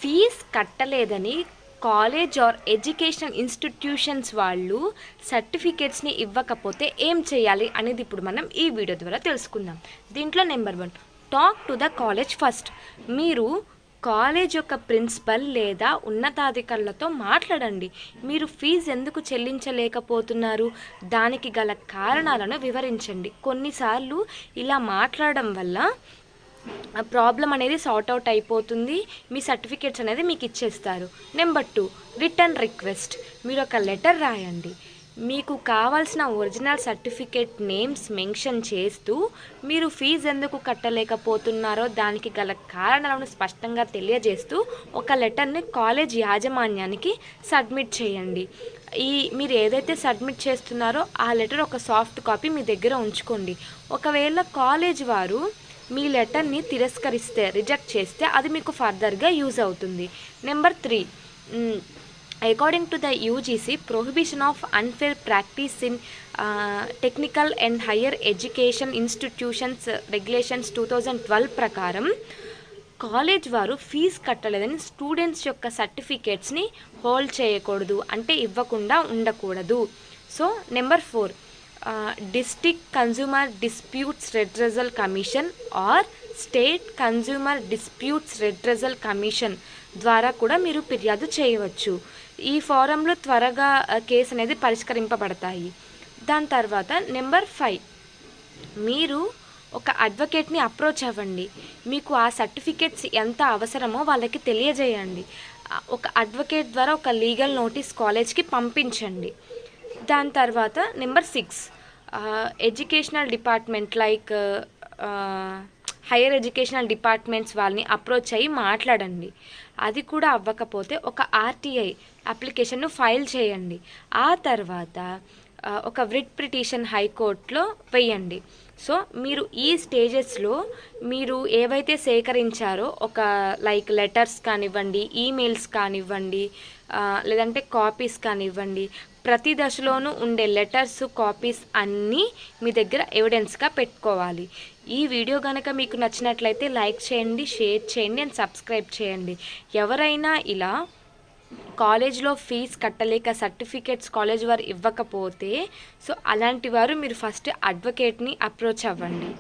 Fees కట్టలేదని college are educational institutions వాళ్ళు సర్టిఫికేట్స్ని ఇవ్వకపోతే ఏం చేయాలి అనేది ఇప్పుడు మనం ఈ వీడియో ద్వారా తెలుసుకుందాం. దీంట్లో number 1, talk to the college first. మీరు కాలేజ్ యొక్క ప్రిన్సిపల్ లేదా ఉన్నతాధికారులతో మాట్లాడండి. మీరు ఫీజు ఎందుకు చెల్లించలేకపోతున్నారు, దానికి గల కారణాలను వివరించండి. కొన్నిసార్లు ఇలా మాట్లాడడం వల్ల ప్రాబ్లం అనేది సార్ట్ అవుట్ అయిపోతుంది, మీ సర్టిఫికేట్స్ అనేది మీకు ఇచ్చేస్తారు. Number 2, return request. మీరు ఒక లెటర్ రాయండి. మీకు కావాల్సిన ఒరిజినల్ సర్టిఫికేట్ నేమ్స్ మెన్షన్ చేస్తూ మీరు ఫీజు ఎందుకు కట్టలేకపోతున్నారో దానికి గల కారణాలను స్పష్టంగా తెలియజేస్తూ ఒక లెటర్ని కాలేజ్ యాజమాన్యానికి సబ్మిట్ చేయండి. మీరు ఏదైతే సబ్మిట్ చేస్తున్నారో ఆ లెటర్ ఒక సాఫ్ట్ కాపీ మీ దగ్గర ఉంచుకోండి. ఒకవేళ కాలేజ్ వారు మీ లెటర్ని తిరస్కరిస్తే, రిజెక్ట్ చేస్తే అది మీకు ఫర్దర్గా యూజ్ అవుతుంది. Number 3, according to the UGC prohibition of unfair practice in technical and higher education institutions regulations 2012 ప్రకారం కాలేజ్ వారు ఫీజు కట్టలేదని స్టూడెంట్స్ యొక్క సర్టిఫికేట్స్ని హోల్డ్ చేయకూడదు, అంటే ఇవ్వకుండా ఉండకూడదు. So number 4, district consumer disputes redressal commission or state consumer disputes redressal commission ద్వారా కూడా మీరు ఫిర్యాదు చేయవచ్చు. ఈ ఫోరంలో త్వరగా కేసు అనేది పరిష్కరింపబడతాయి. దాని తర్వాత నెంబర్ 5, మీరు ఒక అడ్వకేట్ని అప్రోచ్ అవ్వండి. మీకు ఆ సర్టిఫికేట్స్ ఎంత అవసరమో వాళ్ళకి తెలియజేయండి. ఒక అడ్వకేట్ ద్వారా ఒక లీగల్ నోటీస్ కాలేజ్కి పంపించండి. దాని తర్వాత number 6, educational department like higher educational departments వాళ్ళని అప్రోచ్ అయ్యి మాట్లాడండి. అది కూడా అవ్వకపోతే ఒక ఆర్టీఐ అప్లికేషన్ను ఫైల్ చేయండి. ఆ తర్వాత ఒక రిట్ పిటిషన్ హైకోర్టులో వేయండి. సో మీరు ఈ స్టేజెస్లో మీరు ఏవైతే సేకరించారో ఒక లైక్ లెటర్స్ కానివ్వండి, ఈమెయిల్స్ కానివ్వండి, లేదంటే కాపీస్ కానివ్వండి, ప్రతి దశలోనూ ఉండే లెటర్స్, కాపీస్ అన్నీ మీ దగ్గర ఎవిడెన్స్గా పెట్టుకోవాలి. ఈ వీడియో కనుక మీకు నచ్చినట్లయితే లైక్ చేయండి, షేర్ చేయండి అండ్ సబ్స్క్రైబ్ చేయండి. ఎవరైనా ఇలా కాలేజ్లో ఫీజు కట్టలేక సర్టిఫికేట్స్ కాలేజ్ వారు ఇవ్వకపోతే, సో అలాంటి వారు మీరు ఫస్ట్ అడ్వకేట్ని అప్రోచ్ అవ్వండి.